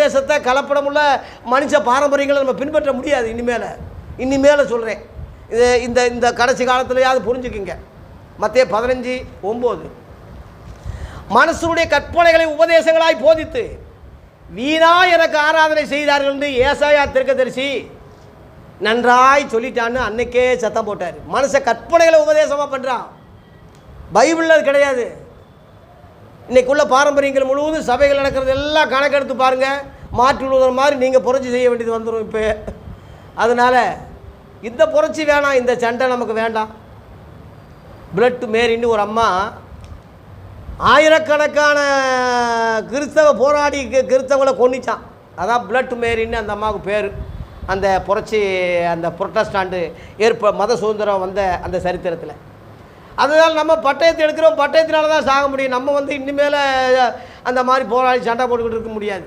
உபதேசத்தை கலப்படமுள்ள மனுஷ பாரம்பரியங்களை நம்ம பின்பற்ற முடியாது. இனிமேல் சொல்கிறேன். இது இந்த இந்த கடைசி காலத்துலையாவது புரிஞ்சுக்குங்க. மத்தேயு 15:9 மனுஷனுடைய கற்பனைகளை உபதேசங்களாய் போதித்து வீணா எனக்கு ஆராதனை செய்தார்கள் என்று ஏசாயா தீர்க்கதரிசி நன்றாய் சொல்லிட்டான்னு அன்னைக்கே சத்தம் போட்டார். மனுஷ கற்பனைகளை உபதேசமாக பண்ணுறான். பைபிளில் அது கிடையாது. இன்றைக்குள்ள பாரம்பரியங்கள் முழுவதும் சபைகள் நடக்கிறது எல்லாம் கணக்கெடுத்து பாருங்கள். மாற்றி விடுற மாதிரி நீங்கள் புரட்சி செய்ய வேண்டியது வந்துடும் இப்போ. அதனால் இந்த புரட்சி வேணாம், இந்த சண்டை நமக்கு வேண்டாம். பிளட் மேரின்னு ஒரு அம்மா ஆயிரக்கணக்கான கிறிஸ்தவ போராடி கிறிஸ்தவங்களை கொன்னிச்சான். அதான் பிளட் மேரின்னு அந்த அம்மாவுக்கு பேர். அந்த புரட்சி, அந்த புரொட்டஸ்டாண்டு மத சுதந்திரம் வந்த அந்த சரித்திரத்தில். அதனால் நம்ம பட்டயத்தை எடுக்கிறோம், பட்டயத்தினால தான் சாக முடியும். நம்ம இனிமேல் அந்த மாதிரி போராடி சண்டை போட்டுக்கிட்டு இருக்க முடியாது.